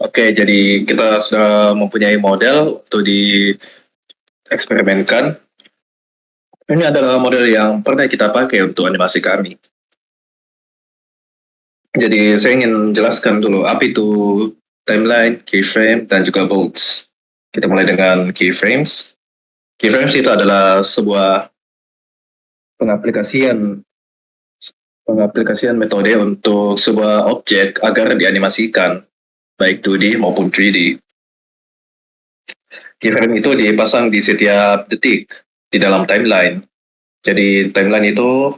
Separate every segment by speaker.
Speaker 1: Oke, jadi kita sudah mempunyai model untuk dieksperimenkan. Ini adalah model yang pernah kita pakai untuk animasi kami. Jadi saya ingin jelaskan dulu apa itu timeline, keyframe, dan juga bolts. Kita mulai dengan keyframes. Keyframes itu adalah sebuah pengaplikasian pengaplikasian metode untuk sebuah objek agar dianimasikan, baik 2D maupun 3D. Keyframe itu dipasang di setiap detik di dalam timeline. Jadi timeline itu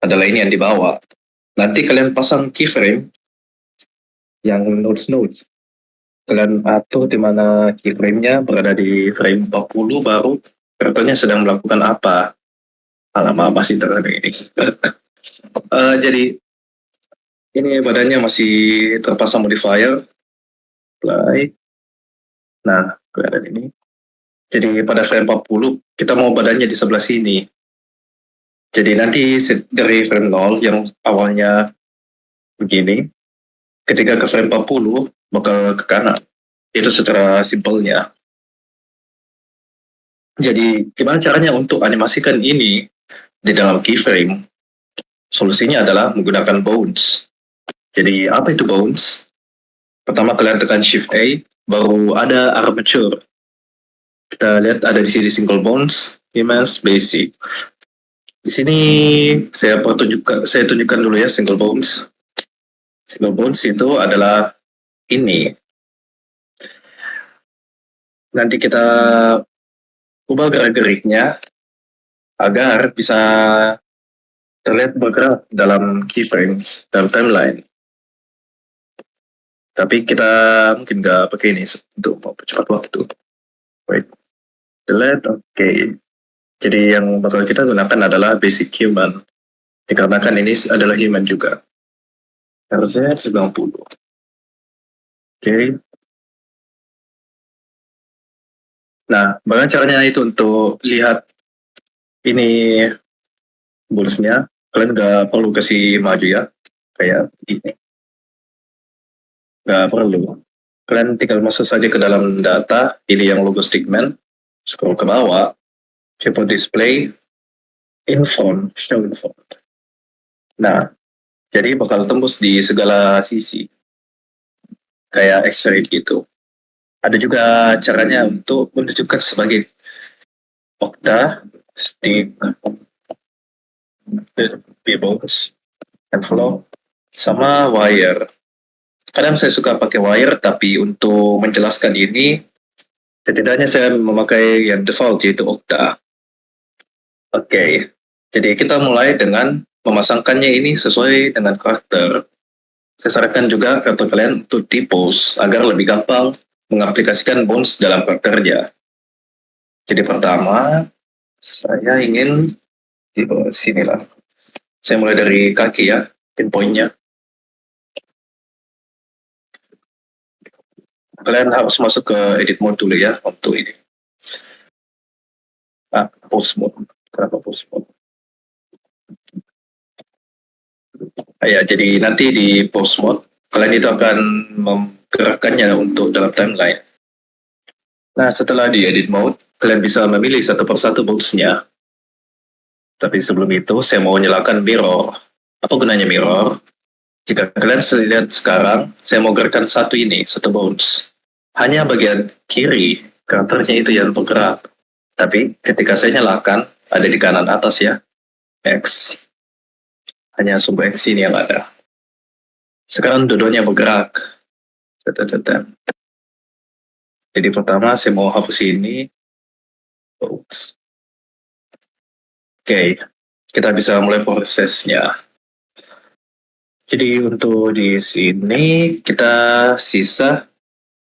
Speaker 1: adalah ini yang dibawa. Nanti kalian pasang keyframe yang nodes-nodes. Kalian atur di mana keyframe-nya berada di frame 40 baru karakternya sedang melakukan apa. Alamak, masih terlalu ini. Jadi ini badannya masih terpasang modifier. Apply. Nah, kelihatan ini. Jadi pada frame 40 kita mau badannya di sebelah sini. Jadi nanti dari frame 0 yang awalnya begini, ketika ke frame 40 bakal ke kanan. Itu secara simpelnya. Jadi gimana caranya untuk animasikan ini di dalam keyframe? Solusinya adalah menggunakan bounce. Jadi apa itu bounce? Pertama kalian tekan Shift A, baru ada armature. Kita lihat ada di sini single bounce, image, basic. Di sini saya tunjukkan dulu ya single bounce. Single bounce itu adalah ini. Nanti kita ubah gerak-geriknya agar bisa terlihat bergerak dalam keyframes, dalam timeline. Tapi kita mungkin nggak pakai ini untuk mempercepat waktu. Wait, delete, oke. Jadi yang bakal kita gunakan adalah basic human. Dikarenakan ini adalah human juga. RZ 90. Oke. Nah, bagaimana caranya itu untuk lihat ini bullsnya? Kalian nggak perlu kasih maju ya, kayak ini. Nggak perlu. Kalian tinggal masuk saja ke dalam data, pilih yang logo stickman, scroll ke bawah, coba display, info, show info. Nah, jadi bakal tembus di segala sisi, kayak X-ray gitu. Ada juga caranya untuk menunjukkan sebagai okta, stick, pebbles, envelope, sama wire. Kadang saya suka pakai wire, tapi untuk menjelaskan ini, setidaknya saya memakai yang default yaitu okta. Oke, jadi kita mulai dengan memasangkannya ini sesuai dengan karakter. Saya sarankan juga karakter kalian untuk di-pose agar lebih gampang mengaplikasikan bounce dalam karakternya. Jadi pertama, saya ingin di bawah sini lah. Saya mulai dari kaki ya, pinpointnya. Kalian harus masuk ke edit mode dulu ya untuk ini. Pose mode. Kenapa pose mode? Ya, jadi nanti di pose mode, kalian itu akan menggerakkannya untuk dalam timeline. Nah, setelah di edit mode, kalian bisa memilih satu persatu bounce-nya. Tapi sebelum itu, saya mau nyalakan mirror. Apa gunanya mirror? Jika kalian lihat sekarang, saya mau gerakkan satu ini, satu bounce. Hanya bagian kiri, karakternya itu yang bergerak. Tapi ketika saya nyalakan, ada di kanan atas ya, X. Hanya sumber X ini yang ada. Sekarang dua-duanya bergerak. Jadi pertama saya mau hapus ini. Oops. Oke, kita bisa mulai prosesnya. Jadi untuk di sini kita sisa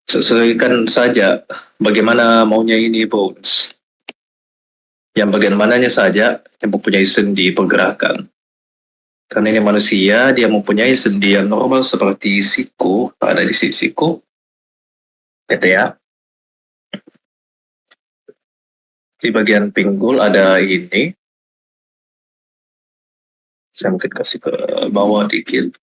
Speaker 1: sesuaikan saja bagaimana maunya ini bounce. Yang bagian mananya saja yang mempunyai sendi pergerakan. Karena ini manusia, dia mempunyai sendi yang normal seperti siku, ada di sini siku, ya. Di bagian pinggul ada ini. Saya mungkin kasih ke bawah dikit.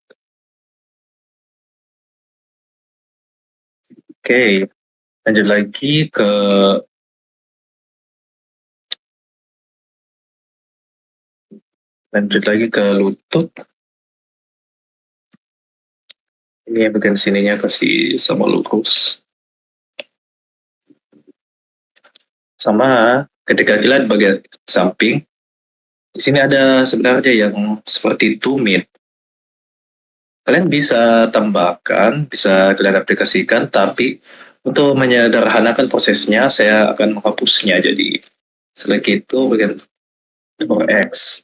Speaker 1: Oke, lanjut lagi ke lutut. Ini bagian sininya kasih sama lurus. Sama ketika kita di bagian samping, di sini ada sebenarnya yang seperti tumit. Kalian bisa tambahkan, bisa kalian aplikasikan, tapi untuk menyederhanakan prosesnya, saya akan menghapusnya. Jadi, select itu bagian X.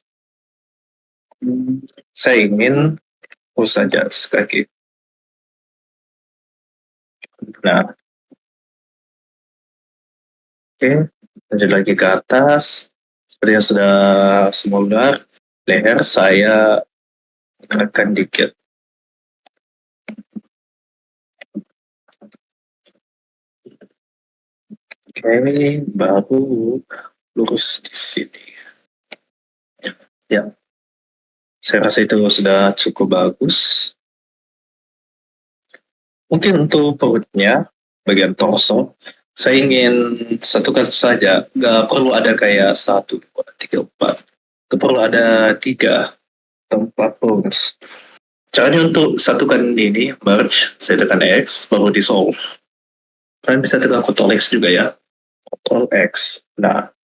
Speaker 1: Saya ingin hapus saja sekali. Nah, oke, lanjut lagi ke atas. Seperti yang sudah semula, leher saya gerakkan dikit. Oke, baru lurus di sini. Ya, saya rasa itu sudah cukup bagus. Mungkin untuk perutnya, bagian torso, saya ingin satukan saja. Nggak perlu ada kayak 1, 2, 3, 4. Nggak perlu ada 3 tempat bones. Caranya untuk satukan ini, merge, saya tekan X, baru dissolve. Kalian bisa tekan Ctrl X juga ya. Ctrl X. Nah,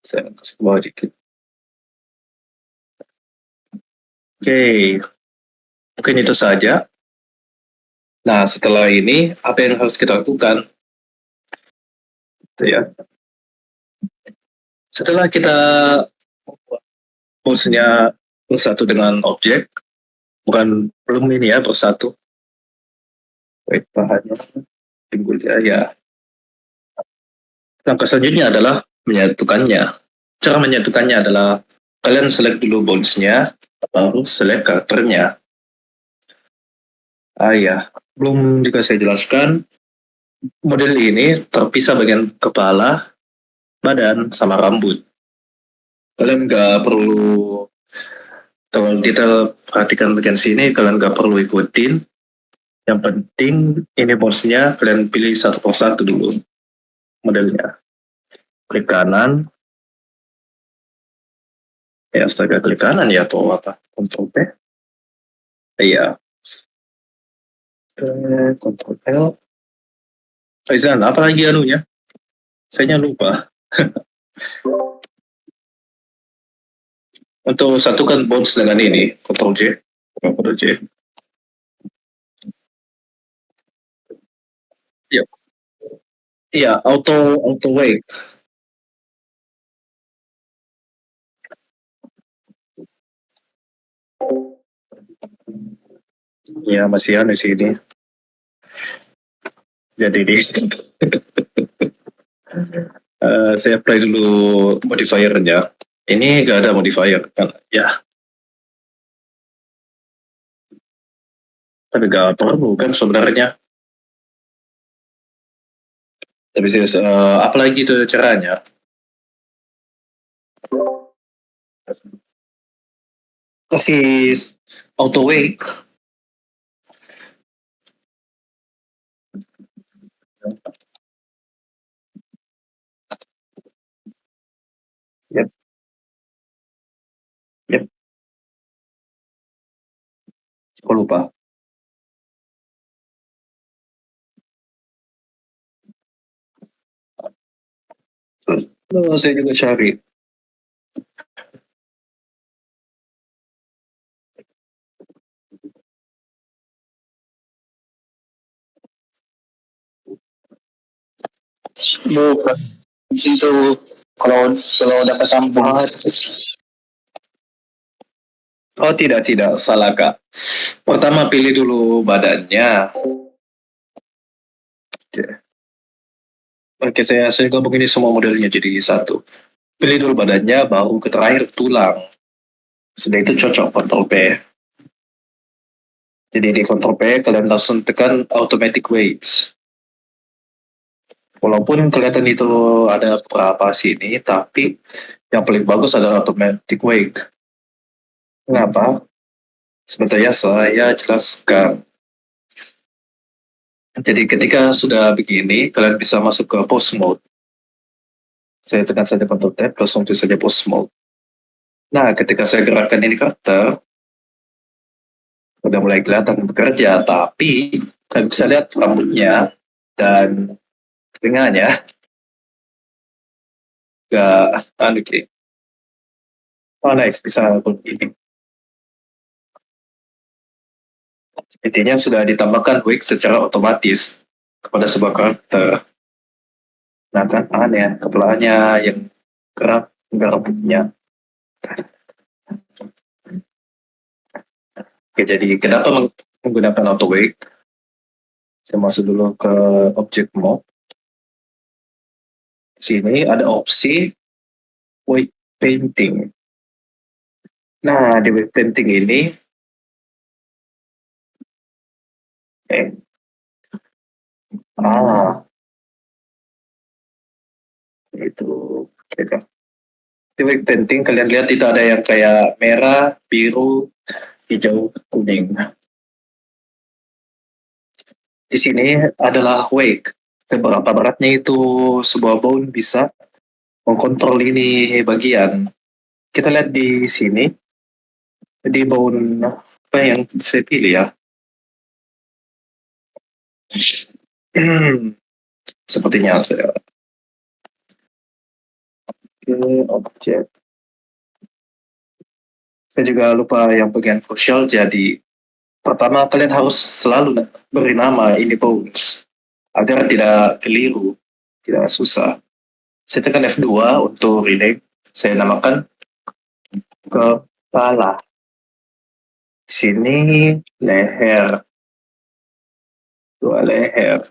Speaker 1: saya kasih ke bawah dikit. Oke, mungkin itu saja. Nah, setelah ini, apa yang harus kita lakukan? Itu ya. Setelah kita bones-nya bersatu dengan objek, belum ini ya, bersatu. Wait, bahannya timbul ya. Langkah selanjutnya adalah menyatukannya. Cara menyatukannya adalah kalian select dulu bones-nya, baru select karakternya. Ya, belum juga saya jelaskan, model ini terpisah bagian kepala, badan, sama rambut. Kalian nggak perlu terlalu detail perhatikan bagian sini, kalian nggak perlu ikutin. Yang penting ini bones-nya kalian pilih satu persatu dulu modelnya. Klik kanan, ya astaga, klik kanan ya atau apa? Ctrl P. Iya. Ctrl L. Faizan, apa lagi anunya? Saya lupa. Untuk satukan bones dengan ini, Ctrl J. Ctrl J. Iya. Iya, auto wake. Ya, masih di sini. Jadi di saya apply dulu modifiernya. Ini nggak ada modifier kan? Ya, tapi nggak perlu kan sebenarnya. Tapi apa lagi itu caranya? Kasih auto wake. Yep. Yep. Aku lupa. Saya juga cari. Bukan itu kalau udah kesambung. Oh tidak salah kak. Pertama pilih dulu badannya. Oke, saya gabung ini semua modelnya jadi satu. Pilih dulu badannya, baru ke terakhir tulang. Sudah itu cocok Ctrl P. Jadi di Ctrl P kalian langsung tekan automatic weights. Walaupun kelihatan itu ada beberapa sini, tapi yang paling bagus adalah automatic weight. Kenapa? Sebentar ya, saya jelaskan. Jadi ketika sudah begini, kalian bisa masuk ke post mode. Saya tekan saja Ctrl Tab, langsung tulis saja post mode. Nah, ketika saya gerakkan ini karakter, udah mulai kelihatan bekerja, tapi kalian bisa lihat rambutnya dan telinganya gak oke. Oh nice, bisa begini. Intinya sudah ditambahkan wig secara otomatis kepada sebuah karakter. Nah kan aneh, kepalanya yang gerak, enggak rambutnya. Oke, jadi kenapa menggunakan auto wig? Saya masuk dulu ke objek mode. Sini ada opsi wig painting. Nah, di wig painting ini, eh, ah, itu, oke. Di wig painting kalian lihat itu ada yang kayak merah, biru, hijau, kuning. Di sini adalah wig. Seberapa beratnya itu sebuah bone bisa mengkontrol ini bagian. Kita lihat di sini, di bone apa yang saya pilih ya. Sepertinya saya ke objek. Saya juga lupa yang bagian krusial, jadi pertama kalian harus selalu beri nama ini bones agar tidak keliru, tidak susah. Saya tekan F2 untuk rename. Saya namakan kepala. Sini leher, dua leher.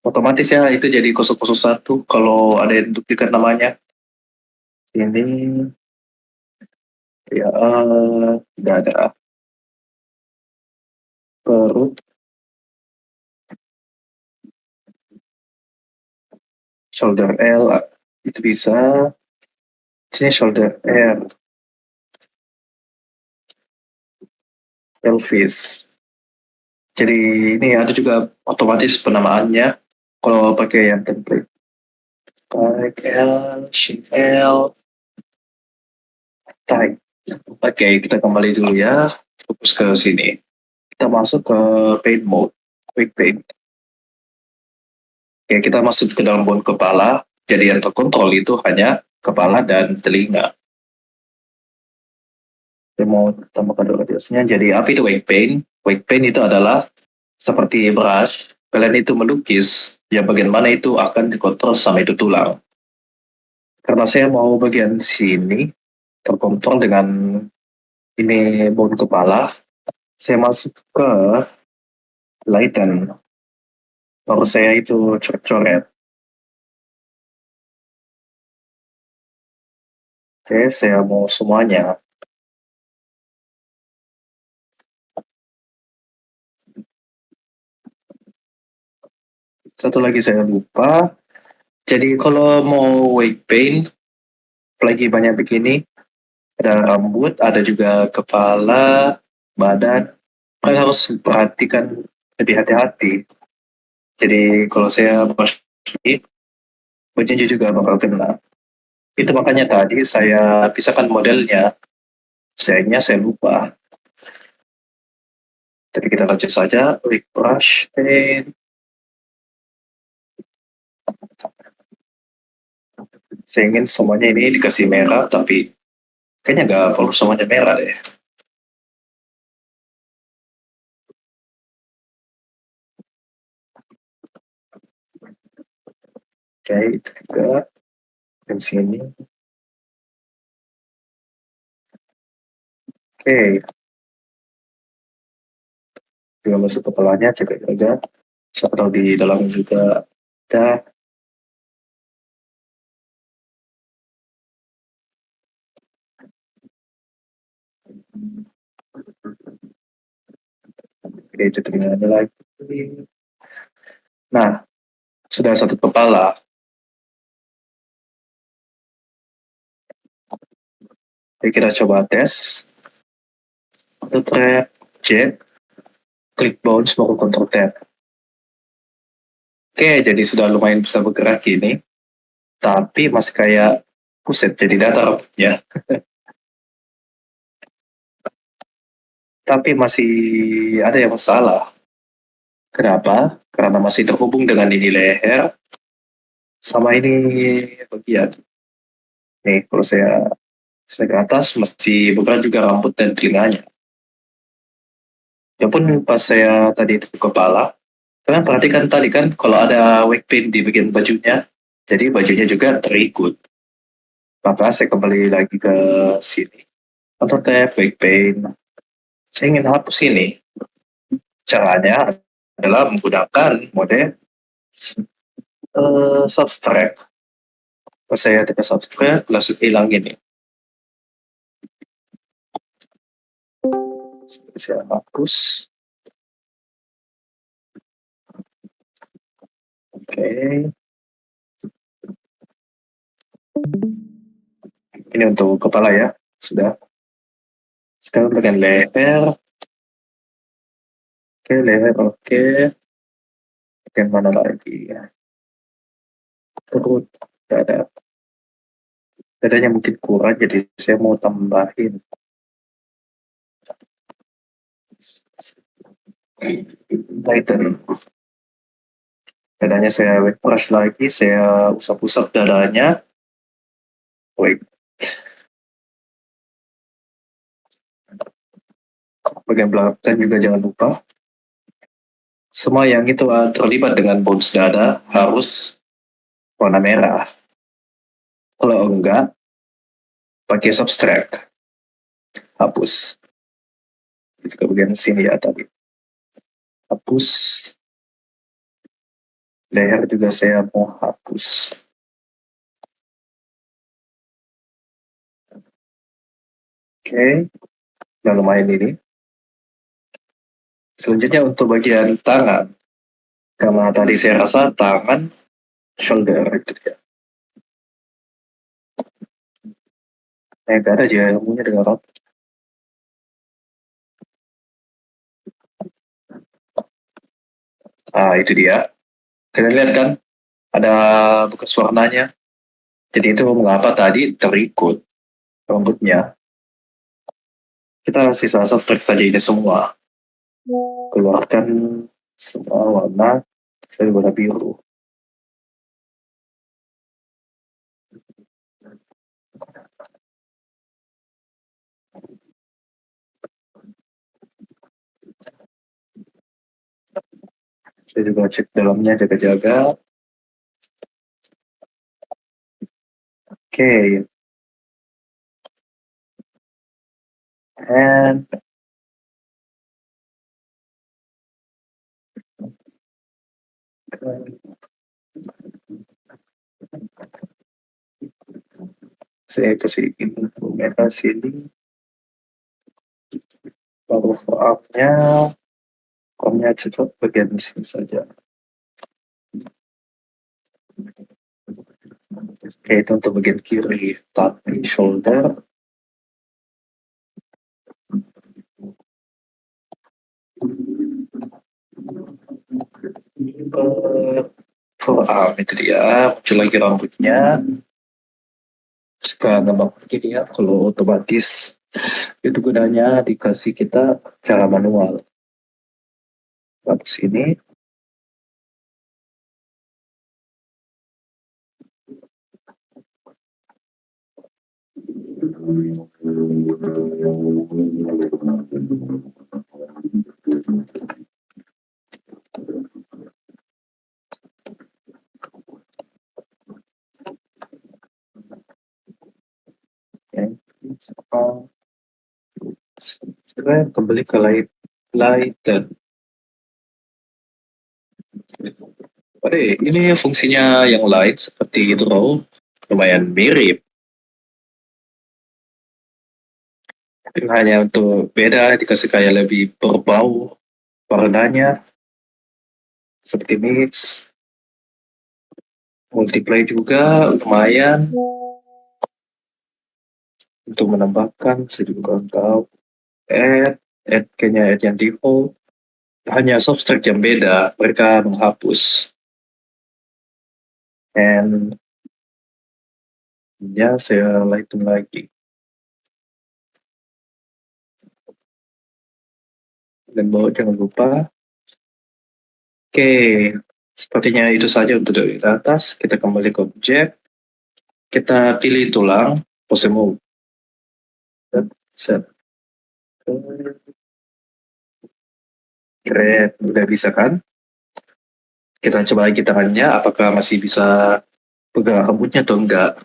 Speaker 1: Otomatis ya itu jadi 001 kalau ada yang duplikat namanya. Ini ya tidak ada perut, shoulder L itu bisa. Sini shoulder R, pelvis. Jadi ini ada juga otomatis penamaannya kalau pakai yang template. Baik L, shift L, type. Oke, kita kembali dulu ya. Fokus ke sini. Kita masuk ke paint mode, quick paint. Oke, kita masuk ke dalam bone kepala. Jadi yang terkontrol itu hanya kepala dan telinga. Saya mau tambahkan radiusnya. Jadi apa itu wake paint? Wake paint itu adalah seperti brush. Kalian itu melukis yang bagian mana itu akan dikontrol sama itu tulang. Karena saya mau bagian sini terkontrol dengan ini bone kepala, saya masuk ke lighten. Baru saya itu coret-coret. Oke, saya mau semuanya. Satu lagi saya lupa. Jadi kalau mau weight paint, lagi banyak begini, ada rambut, ada juga kepala, badan. Kalian harus perhatikan lebih hati-hati. Jadi kalau saya brush ini, bajunya juga bakal kena. Itu makanya tadi saya pisahkan modelnya. Sayangnya saya lupa. Tapi kita lanjut saja. Wig brush paint. Saya ingin semuanya ini dikasih merah, tapi kayaknya nggak perlu semuanya merah deh. Oke, itu juga. Dan sini. Oke, juga masuk kepalanya, cek aja. Siapa tahu di dalam juga ada. Oke, itu telinganya lagi. Nah, sudah satu kepala. Jadi kita coba tes. Auto trap, check. klik bounce baru control tab. Oke, jadi sudah lumayan bisa bergerak ini, tapi masih kayak kuset jadi datar ya. Tapi masih ada yang masalah. Kenapa? Karena masih terhubung dengan ini leher sama ini bagian. Nih, kalau saya ke atas masih bergerak juga rambut dan telinganya. Ya pun pas saya tadi itu kepala, kalian perhatikan tadi kan kalau ada wake paint di bagian bajunya, jadi bajunya juga terikut. Maka saya kembali lagi ke sini. Atau tab wake paint. Saya ingin hapus ini. Caranya adalah menggunakan mode subtract. Pas saya tekan subtract, langsung hilang ini. Saya hapus. Oke. Ini untuk kepala ya. Sudah. Sekarang bagian leher. Oke, leher oke. Bagian mana lagi ya? Perut. Dada. Dadanya mungkin kurang, jadi saya mau tambahin. Tighten. Dadanya saya wet brush lagi, saya usap-usap dadanya. Wait. Bagian belakang juga jangan lupa. Semua yang itu terlibat dengan bones dada harus warna merah. Kalau enggak, pakai subtract. Hapus. Itu ke bagian sini ya tadi. Hapus. Leher juga saya mau hapus. Oke. Udah lumayan ini. Selanjutnya untuk bagian tangan. Karena tadi saya rasa tangan, shoulder itu dia. Gak ada aja ilmunya dengan rot. Itu dia. Kalian lihat kan? Ada bekas warnanya. Jadi itu mengapa tadi terikut rambutnya. Kita sisa subtract saja ini semua. Keluarkan semua warna dari warna biru. Saya juga cek dalamnya, jaga-jaga. Oke. And saya kasih info merah sini. Lalu formnya cocok bagian sini saja. Oke, itu untuk bagian kiri, tapi shoulder. Forearm itu dia, muncul lagi rambutnya. Suka gampang begini ya, kalau otomatis itu gunanya dikasih kita cara manual. Habis ini kembali ke lighten. Ini fungsinya yang lain seperti draw lumayan mirip. Tapi hanya untuk beda dikasih kayak lebih berbau warnanya seperti mix. Multiply juga lumayan untuk menambahkan, saya juga kurang tahu. Add kayaknya add yang default. hanya softtrack yang beda, mereka menghapus. And ya, saya hitung lagi. Dan bawah jangan lupa. Oke, sepertinya itu saja untuk dari atas. Kita kembali ke objek. Kita pilih tulang, pose move. Set. Keren, udah bisa kan? Kita coba lagi tangannya, apakah masih bisa pegang rambutnya atau enggak.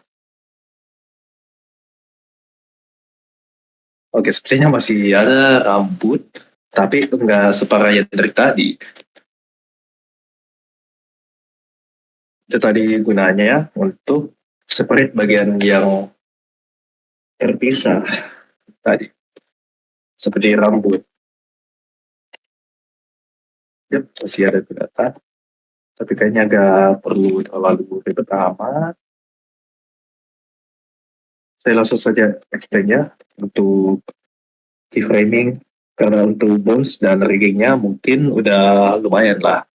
Speaker 1: Oke, sepertinya masih ada rambut, tapi enggak separah yang dari tadi. Itu tadi gunanya untuk separate bagian yang terpisah tadi, seperti rambut. Yep, masih ada kelihatan, tapi kayaknya agak perlu terlalu ribet amat. Saya langsung saja explain ya untuk keyframing, karena untuk bones dan riggingnya mungkin udah lumayan lah.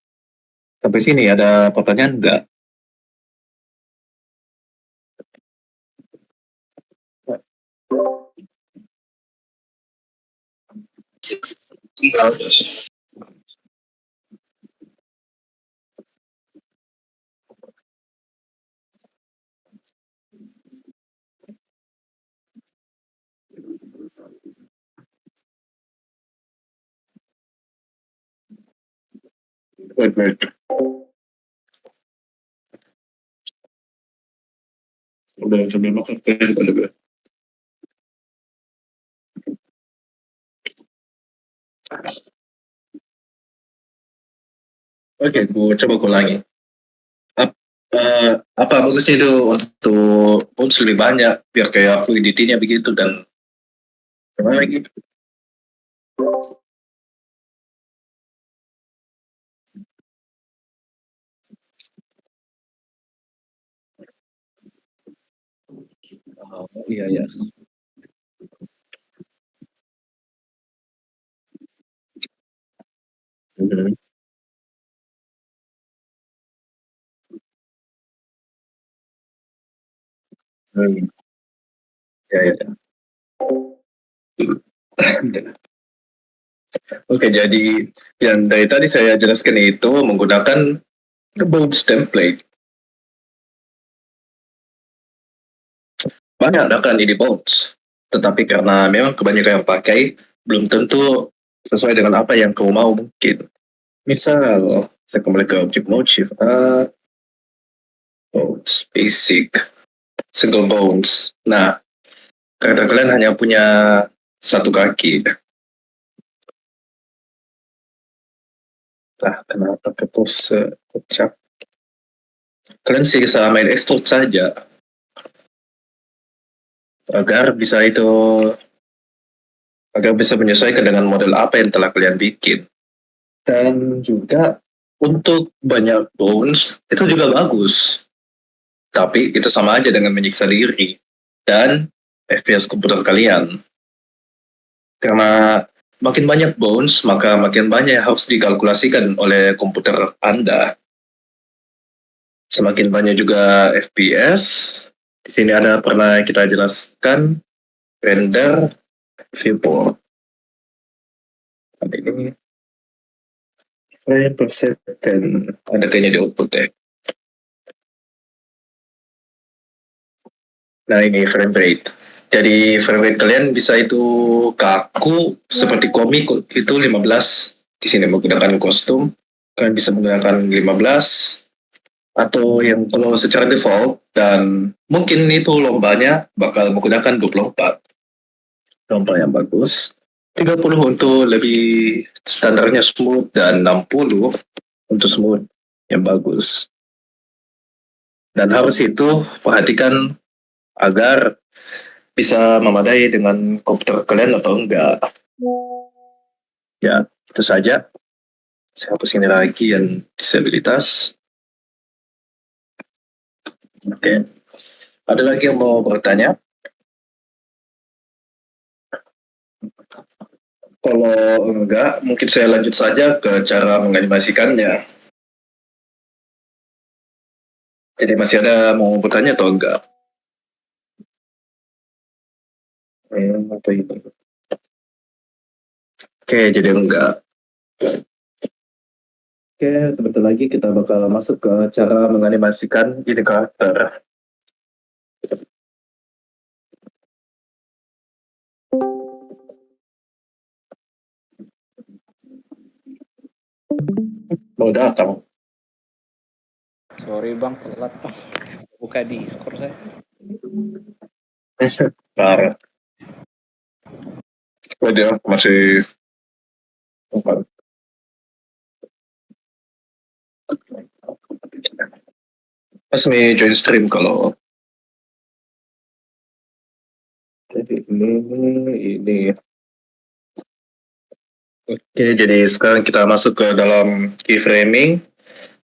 Speaker 1: Sampai sini ada pertanyaan enggak? Wait. Udah sambil makan gue. Oke, gue coba ulangi. Apa bagusnya itu untuk bones lebih banyak biar kayak fluidity-nya begitu dan gimana lagi? Oh, iya ya. Hmm, hmm, ya ya. Oke, jadi yang dari tadi saya jelaskan itu menggunakan bones template. Banyak kan ini bones, tetapi karena memang kebanyakan yang pakai belum tentu sesuai dengan apa yang kau mau mungkin. Misal, saya kembali ke objek mode shift A, bones, basic, single bones. Nah, karakter kalian hanya punya satu kaki. Nah, kenapa ke pose kocak? Kalian sih bisa main extrude saja agar bisa itu agar bisa menyesuaikan dengan model apa yang telah kalian bikin. Dan juga untuk banyak bones itu juga bagus. Tapi itu sama aja dengan menyiksa diri dan FPS komputer kalian. Karena makin banyak bones, maka makin banyak yang harus dikalkulasikan oleh komputer Anda. Semakin banyak juga FPS. Di sini ada pernah kita jelaskan render viewport. Ini frame per second. Ada kayaknya di output ya. Nah ini frame rate. Jadi frame rate kalian bisa itu kaku seperti komik itu 15. Di sini menggunakan kostum. Kalian bisa menggunakan 15 atau yang kalau secara default dan mungkin itu lombanya bakal menggunakan 24 lomba yang bagus, 30 untuk lebih standarnya smooth dan 60 untuk smooth yang bagus. Dan harus itu perhatikan agar bisa memadai dengan komputer kalian atau enggak. Ya, itu saja. Saya hapus ini lagi yang disabilitas. Oke. Ada lagi yang mau bertanya? Kalau enggak, mungkin saya lanjut saja ke cara menganimasikannya. Jadi masih ada mau bertanya atau enggak? Apa ini? Oke, jadi enggak. Oke, sebentar lagi kita bakal masuk ke cara menganimasikan ide karakter. Mau datang.
Speaker 2: Sorry bang, telat bang. Buka Discord saya.
Speaker 1: Parah. Oh, dia masih resmi join stream kalau jadi ini. Oke, jadi sekarang kita masuk ke dalam keyframing.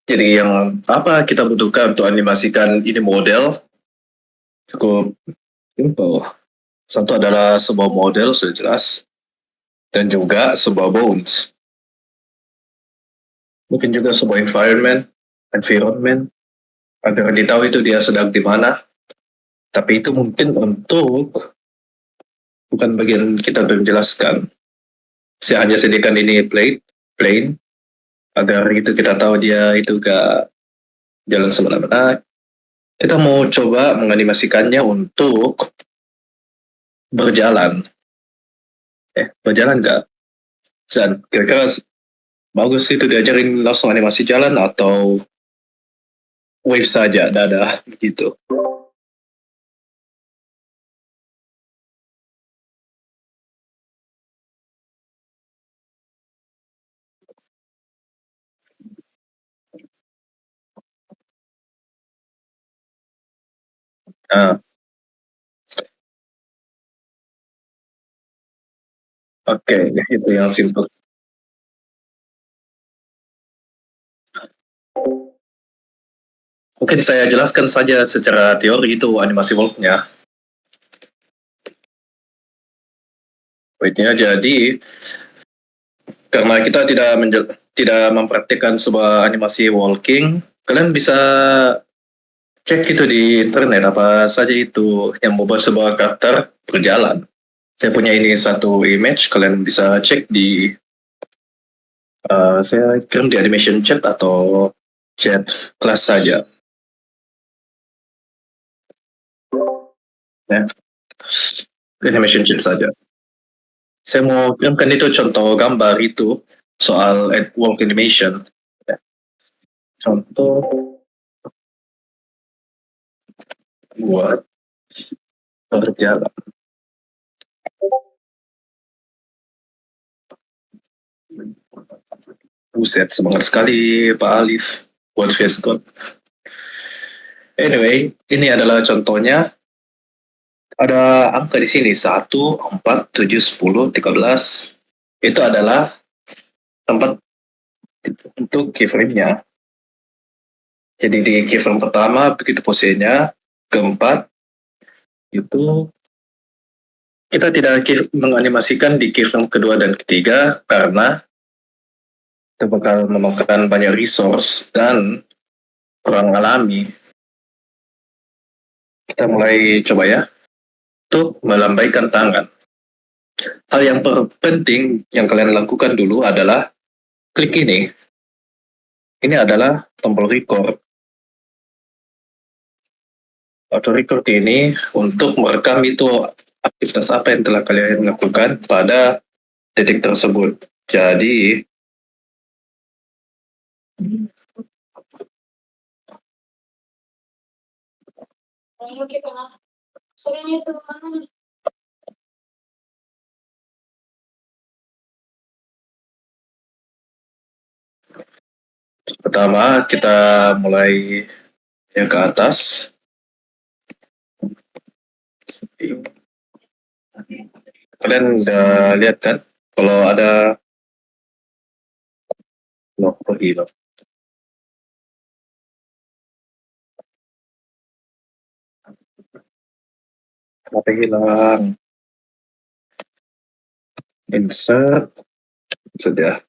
Speaker 1: Jadi yang apa kita butuhkan untuk animasikan ini model cukup simple. Satu adalah sebuah model sudah jelas dan juga sebuah bones. Mungkin juga sebuah environment agar ditahu itu dia sedang di mana. Tapi itu mungkin untuk bukan bagian kita untuk menjelaskan. Saya hanya sediakan ini plain agar itu kita tahu dia itu gak jalan semena-mena. Kita mau coba menganimasikannya untuk berjalan. Berjalan gak? Zan, kira-kira bagus itu diajarin langsung animasi jalan atau wave saja, dadah, gitu. Ah, oke, itu yang simple. Mungkin saya jelaskan saja secara teori itu animasi walk-nya. Wave-nya jadi karena kita tidak mempraktikkan sebuah animasi walking, kalian bisa cek itu di internet apa saja itu yang membuat sebuah karakter berjalan. Saya punya ini satu image, kalian bisa cek di saya kirim di animation chat atau chat kelas saja. Ya, animation chat saja. Saya mau kirimkan itu contoh gambar itu soal walk animation. Ya, contoh buat berjalan. Buset, semangat sekali Pak Alif buat face code. Anyway, ini adalah contohnya. Ada angka di sini 1, 4, 7, 10, 13. Itu adalah tempat untuk keyframe-nya. Jadi di keyframe pertama begitu posenya, keempat itu kita tidak menganimasikan di keyframe kedua dan ketiga karena itu bakal memakan banyak resource dan kurang alami. Kita mulai coba ya untuk melambaikan tangan. Hal yang penting yang kalian lakukan dulu adalah klik ini. Ini adalah tombol record. Auto record ini untuk merekam itu aktivitas apa yang telah kalian lakukan pada detik tersebut. Jadi pertama kita mulai yang ke atas. Kalian udah lihat kan kalau ada loh pergi loh. Kenapa hilang? insert, sudah.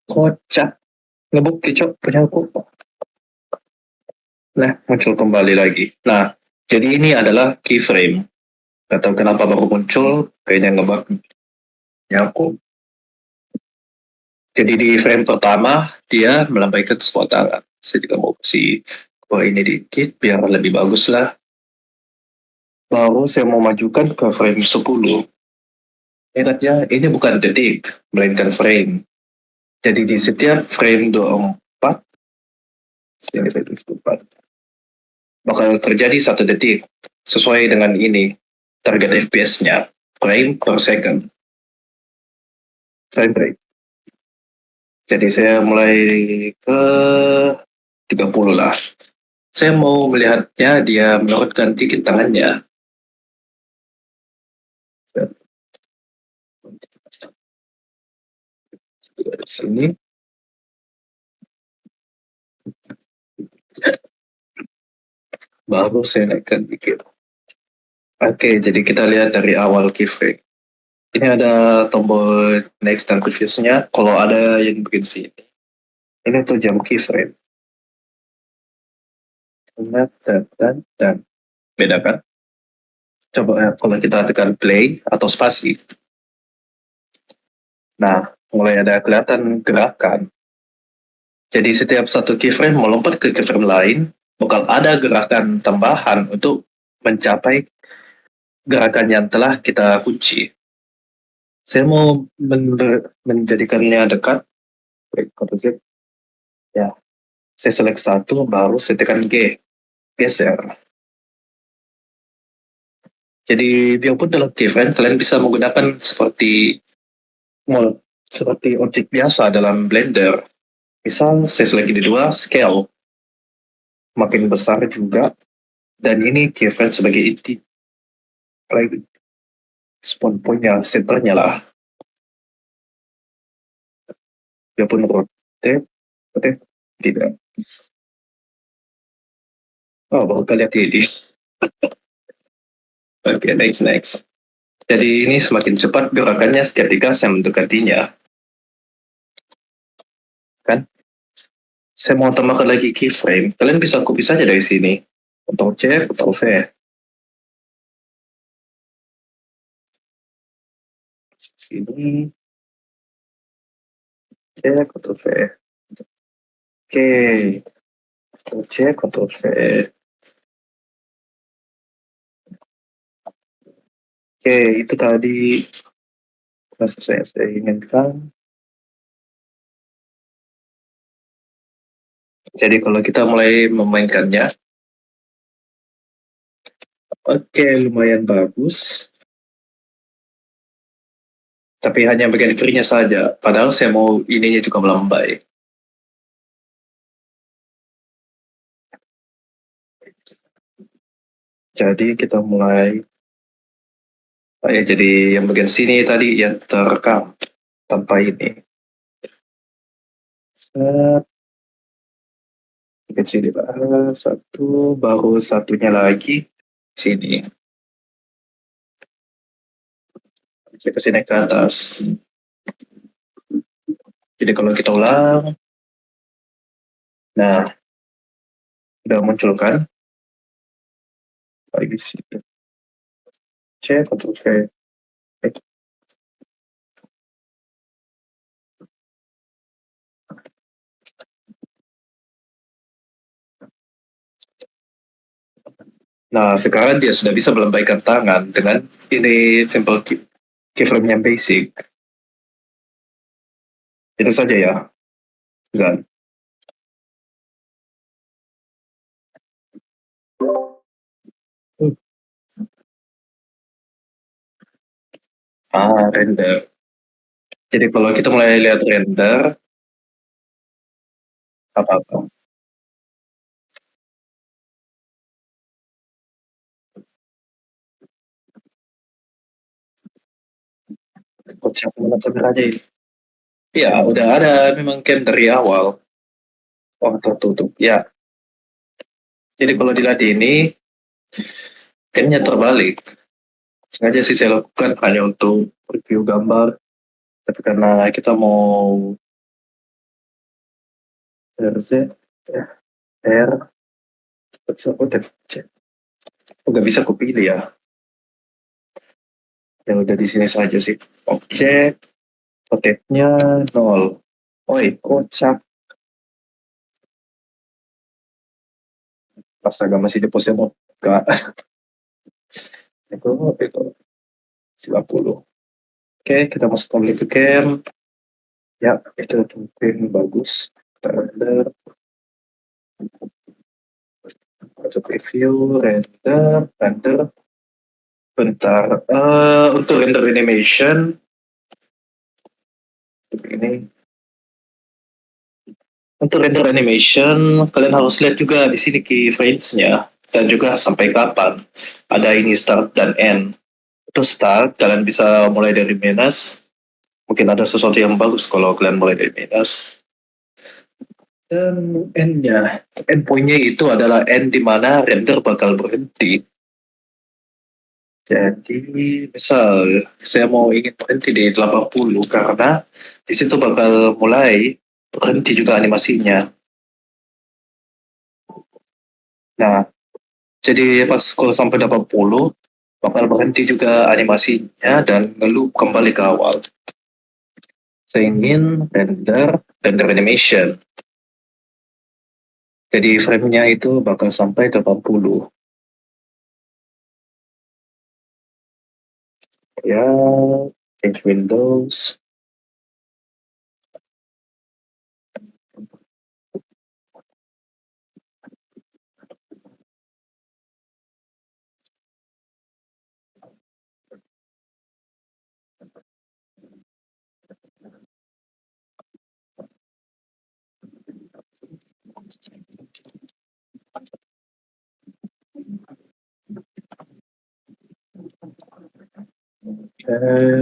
Speaker 1: Kocak, ngebuk kicok punya aku. Nah, muncul kembali lagi. Nah, jadi ini adalah keyframe. Gak tahu kenapa baru muncul, kayaknya ngebug aku. Jadi di frame pertama, dia melambaikan sebuah tangan. Saya juga mau kasih ini dikit, biar lebih bagus lah. Baru saya mau majukan ke frame 10. Ingatnya, ini bukan detik, melainkan frame. Jadi di setiap frame 24, bakal terjadi 1 detik, sesuai dengan ini, target FPS-nya, frame per second. Frame rate. Jadi saya mulai ke 30 lah. Saya mau melihatnya dia menurunkan dikit tangannya. Dari sini. Baru saya naikkan dikit. Oke, jadi kita lihat dari awal keyframe. Ini ada tombol next dan previous-nya. Kalau ada yang begini sini. Ini tuh jam keyframe. Dan. Beda kan? Coba kalau kita tekan play atau spasi. Nah, mulai ada kelihatan gerakan. Jadi setiap satu keyframe melompat ke keyframe lain, bakal ada gerakan tambahan untuk mencapai gerakan yang telah kita kunci. Saya mau menjadikannya dekat. Ya, saya select 1, baru saya tekan G, geser. Jadi biarpun dalam keyframe kalian bisa menggunakan seperti objek biasa dalam Blender. Misal saya select ini 2, scale. Makin besar juga. Dan ini keyframe sebagai inti. Spawn point-nya, centernya lah. Biarpun rotate, tidak. Oh, baru kali lihat ini. Oke, next. Jadi ini semakin cepat gerakannya ketika saya mendekatinya. Kan? Saya mau tambahkan lagi keyframe. Kalian bisa copy saja dari sini. Ctrl C, Ctrl V. Sini. C, Ctrl V. Oke. Ctrl C, Ctrl V. Oke, itu tadi saya inginkan. Jadi kalau kita mulai memainkannya, oke, lumayan bagus. Tapi hanya bagian kirinya saja. Padahal saya mau ininya juga melambai. Jadi kita mulai. Ya, jadi yang bagian sini tadi yang terekam tanpa ini. Bagian sini satu, baru satunya lagi sini. Kita sini ke atas. Jadi kalau kita ulang, nah, udah muncul kan? Lagi sini. C, Ctrl V. Nah, sekarang dia sudah bisa melambaikan tangan dengan ini simple keyframe yang basic. Itu saja ya, Zan. Render. Jadi kalau kita mulai lihat render, apa-apa. Kocak menonton aja ini. Ya, udah ada memang cam dari awal. Oh, tertutup. Ya. Jadi kalau dilihat ini, camnya terbalik. sengaja sih saya lakukan hanya untuk review gambar. Tapi karena kita mau RZ, R, nggak bisa aku pilih ya. Yang udah di sini saja sih. Objek, objeknya 0. Oi, kocak. Astaga, masih di pose muka. Itu 90. Oke, kita masuk ke cam. Ya, itu mungkin bagus. Kita render, masuk review, render. Bentar, untuk render animation, ini. Untuk render animation, kalian harus lihat juga di sini keyframes-nya dan juga sampai kapan. Ada ini start dan end. Itu start, kalian bisa mulai dari minus. Mungkin ada sesuatu yang bagus kalau kalian mulai dari minus. Dan end-nya, endpoint-nya itu adalah end di mana render bakal berhenti. Jadi, misal saya mau ingin berhenti di 80 karena di situ bakal mulai berhenti juga animasinya. Nah, jadi pas kalau sampai 80 bakal berhenti juga animasinya dan ngeloop kembali ke awal. Saya ingin render animation. Jadi frame-nya itu bakal sampai 80. Ya, change windows.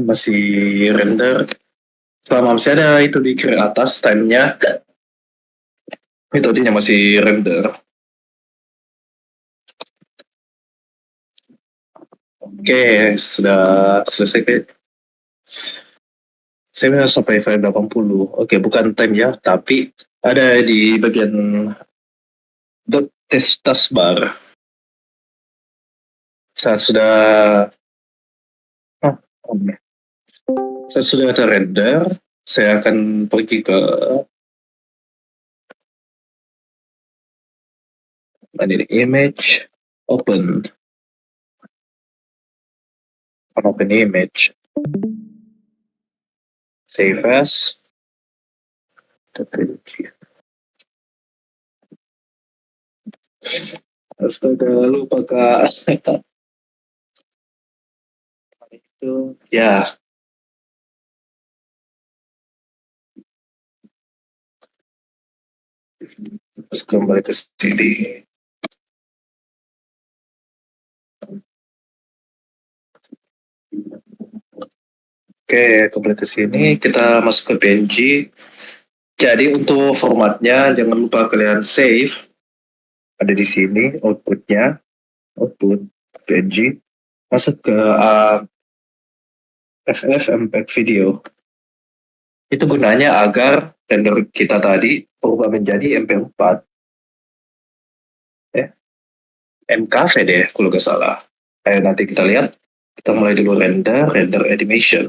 Speaker 1: Masih render. Selama masih ada itu di kiri atas time-nya, metodenya masih render. Oke, sudah selesai. Saya sampai frame 80. Oke, bukan time ya, tapi ada di bagian test taskbar. Saat sudah saya sudah terrender, saya akan pergi ke ini image, open image, save as, astaga lupa kak. Itu ya. Terus kembali ke sini. Oke, kembali ke sini. Kita masuk ke PNG. Jadi untuk formatnya jangan lupa kalian save. Ada di sini outputnya. Output PNG. Masuk ke FF MPEG video. Itu gunanya agar render kita tadi berubah menjadi MP4. MKV deh kalau nggak salah. Ayo nanti kita lihat. Kita mulai dulu render animation.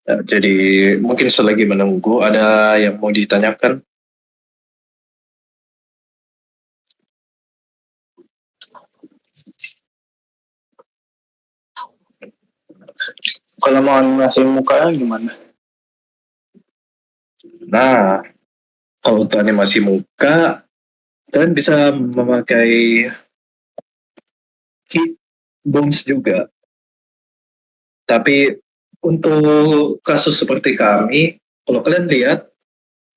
Speaker 1: Ya, jadi mungkin selagi menunggu ada yang mau ditanyakan.
Speaker 2: Kalau mau animasi mukanya gimana?
Speaker 1: Nah, kalau untuk animasi muka, kalian bisa memakai kit bones juga. Tapi Untuk kasus seperti kami, kalau kalian lihat,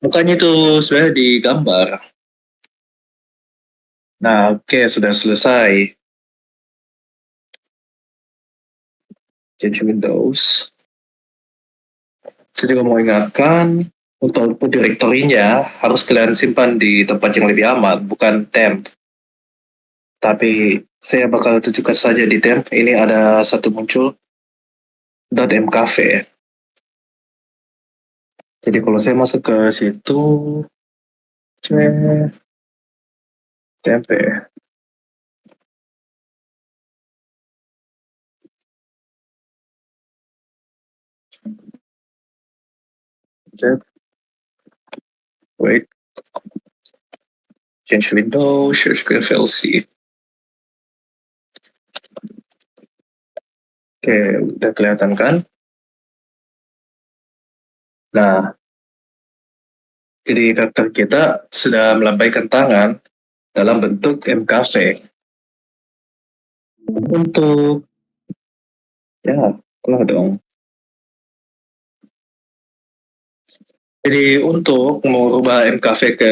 Speaker 1: mukanya itu sudah digambar. Nah, oke, sudah selesai. Change Windows. Saya juga mau ingatkan, untuk output direktorinya harus kalian simpan di tempat yang lebih aman, bukan temp. Tapi saya bakal tunjukkan saja di temp, ini ada satu muncul, .mkv. Jadi kalau saya masuk ke situ, temp. Wait, change window, search ke VLC. Oke, udah kelihatan kan? Nah, jadi karakter kita sudah melambaikan tangan dalam bentuk MKV. Untuk, ya, keluar dong. Jadi untuk mengubah MKV ke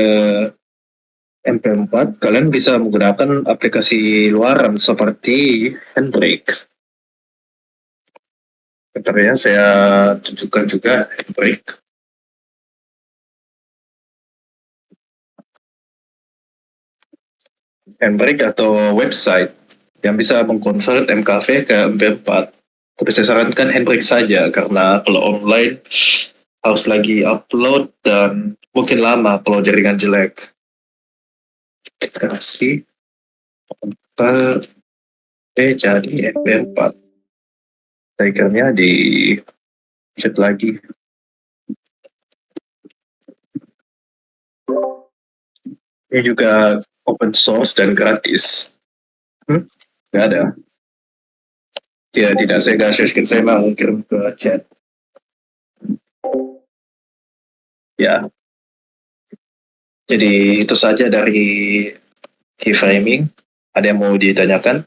Speaker 1: MP4, kalian bisa menggunakan aplikasi luaran seperti Handbrake. Bentar ya, saya tunjukkan juga Handbrake. Handbrake atau website yang bisa mengkonvert MKV ke MP4. Tapi saya sarankan Handbrake saja, karena kalau online harus lagi upload dan mungkin lama kalau jaringan jelek. Kita kasih jadi MP4. Tigernya di chat lagi. Ini juga open source dan gratis. Nggak ada. Ya, tidak, saya nggak share, saya mau kirim ke chat. Ya. Jadi itu saja dari keyframing. Ada yang mau ditanyakan?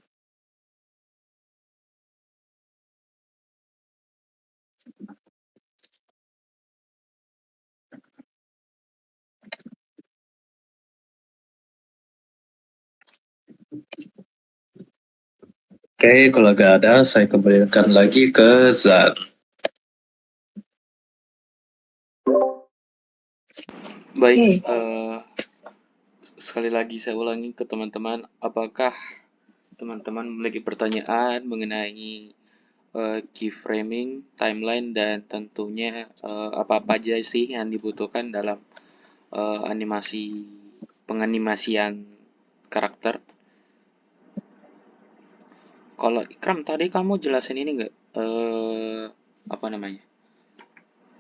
Speaker 1: Oke, kalau nggak ada, saya kembalikan lagi ke Zan.
Speaker 3: Baik, sekali lagi saya ulangi ke teman-teman, apakah teman-teman memiliki pertanyaan mengenai keyframing, timeline, dan tentunya apa-apa aja sih yang dibutuhkan dalam penganimasian karakter? Kalau Ikram tadi kamu jelasin ini nggak? Apa namanya?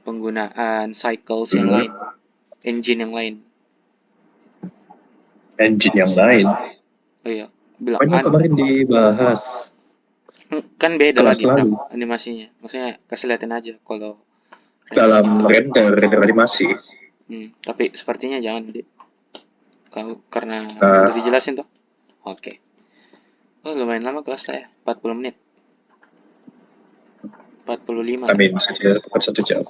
Speaker 3: Penggunaan cycles yang lain, engine yang lain.
Speaker 1: Engine yang lain.
Speaker 3: Oh iya, bilang
Speaker 1: Pokoknya kemarin dibahas.
Speaker 3: kan beda
Speaker 1: Kelas
Speaker 3: lagi Kram,
Speaker 1: lalu.
Speaker 3: animasinya. Maksudnya kasih liatin aja kalau
Speaker 1: Dalam
Speaker 3: gitu.
Speaker 1: render animasi.
Speaker 3: Tapi sepertinya jangan deh. Karena
Speaker 1: Nah,
Speaker 3: udah dijelasin tuh. Oke. Oh, lumayan lama kelas saya, 40 menit. 45 lah.
Speaker 1: amin, saja tepat 1 jam.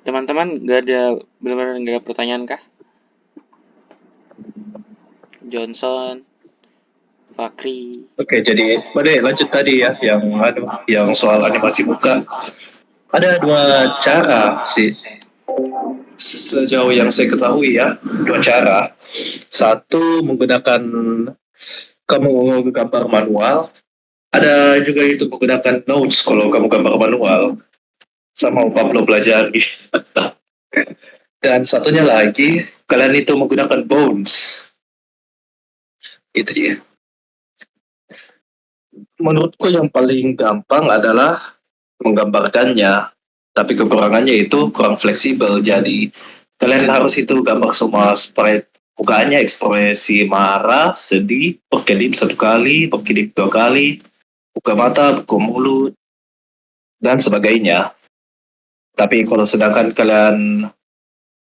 Speaker 3: Teman-teman benar-benar nggak ada pertanyaan kah? Johnson, Fakri.
Speaker 1: Oke, jadi lanjut tadi ya, yang soal animasi muka. Ada 2 cara sih, sejauh yang saya ketahui ya, 2 cara. Satu menggunakan kamu gambar manual, ada juga itu menggunakan notes kalau kamu gambar manual. Sama Pablo pelajari. Dan satunya lagi, kalian itu menggunakan bones. Itu dia. Menurutku yang paling gampang adalah menggambarkannya, tapi kekurangannya itu kurang fleksibel. Jadi kalian harus itu gambar semua sprite mukanya, ekspresi marah, sedih, berkedip 1 kali, berkedip 2 kali, buka mata, buka mulut, dan sebagainya. Tapi kalau sedangkan kalian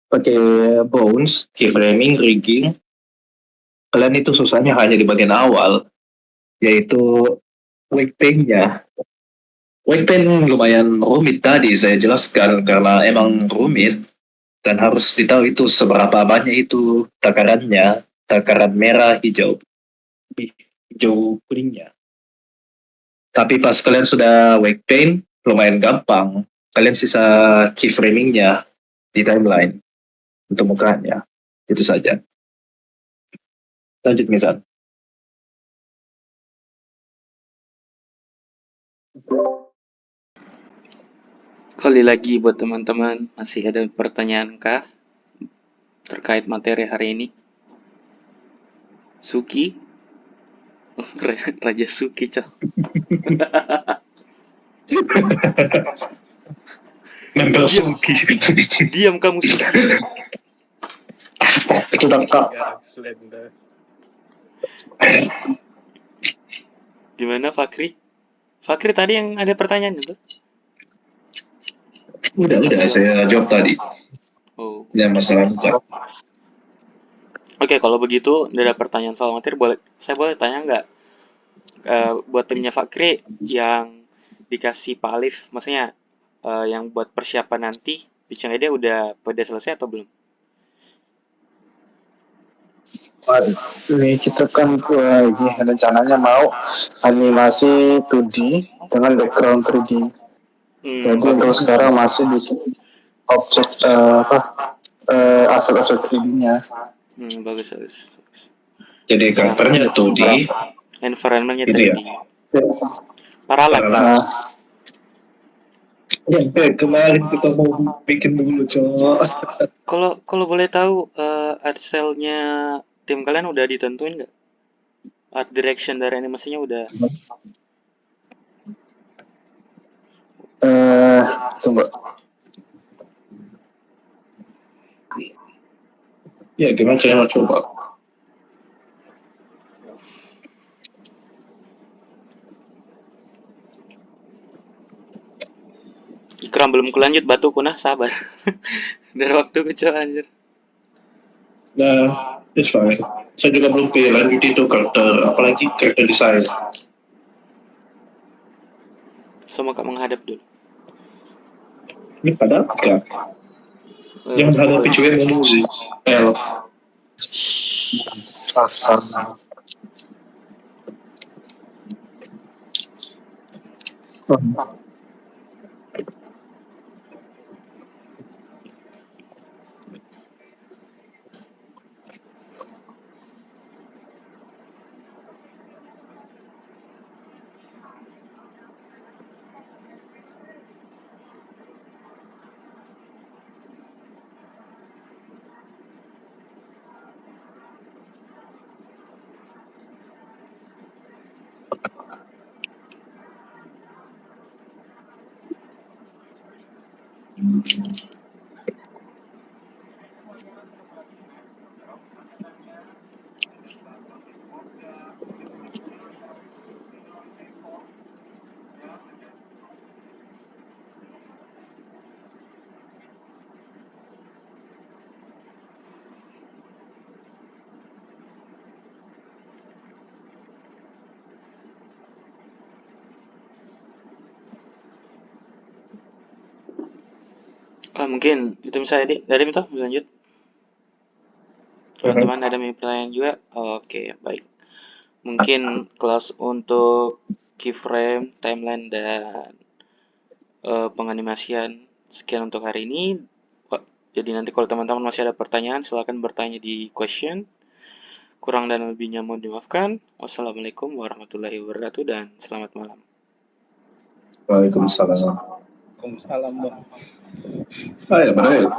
Speaker 1: pakai bones, keyframing, rigging, kalian itu susahnya hanya di bagian awal, yaitu weight pain-nya. Weight pain lumayan rumit tadi saya jelaskan karena emang rumit dan harus ditahu itu seberapa banyak itu takarannya, takaran merah, hijau, hijau kuningnya. Tapi pas kalian sudah weight pain, lumayan gampang. Kalian sisa keyframingnya di timeline untuk mukanya. Itu saja. Lanjut misal.
Speaker 3: Kali lagi buat teman-teman, masih ada pertanyaan kah terkait materi hari ini? Suki? Oh, Raja Suki, Cok.
Speaker 1: Member
Speaker 3: Diam.
Speaker 1: Suki.
Speaker 3: Diam kamu, Suki.
Speaker 2: Itu Kak.
Speaker 3: Gimana, Fakri? Fakri tadi yang ada pertanyaan itu?
Speaker 1: Udah saya jawab tadi.
Speaker 3: Oh.
Speaker 1: Ya masalah muka.
Speaker 3: Oke, kalau begitu, udah ada pertanyaan soal materi, saya boleh tanya nggak? Buat timnya Fakri yang dikasih Pak Alif, maksudnya yang buat persiapan nanti, pitching idea udah pada selesai atau belum?
Speaker 2: Ini kita kan ini rencananya mau animasi 2D dengan background 3D. Jadi untuk
Speaker 3: Bagus.
Speaker 2: sekarang masih bikin objek aspek-aspek 3D-nya.
Speaker 3: Bagus.
Speaker 1: Jadi karakternya 2D.
Speaker 3: Environment-nya
Speaker 1: Gitu
Speaker 3: 3D.
Speaker 1: ya?
Speaker 3: Parallax.
Speaker 2: Nah,
Speaker 1: Kemarin kita mau bikin dulu, Cok.
Speaker 3: Kalau boleh tahu, art style-nya tim kalian udah ditentuin nggak? Art direction dari animasinya udah.
Speaker 2: coba.
Speaker 1: Ya, gimana saya mau coba?
Speaker 3: Ikram belum kelanjut batu kunah, sabar. Dari waktu kecil anjir.
Speaker 1: Nah, it's fine. Saya juga belum lanjut itu karakter, apalagi karakter desain.
Speaker 3: Sama Kak menghadap dulu.
Speaker 1: Ini pada apa? Jangan hadapi cewek yang ngomong L.
Speaker 2: Pasang.
Speaker 3: Mungkin itu misalnya dari minta lanjut. Teman-teman ada pertanyaan juga? Oke, baik. Mungkin kelas untuk keyframe, timeline, dan penganimasian sekian untuk hari ini. Jadi nanti kalau teman-teman masih ada pertanyaan, silakan bertanya di question. Kurang dan lebihnya mohon dimaafkan. Wassalamualaikum warahmatullahi wabarakatuh dan selamat malam.
Speaker 1: Waalaikumsalam.
Speaker 2: Waalaikumsalam.
Speaker 1: Ah, ya, benar.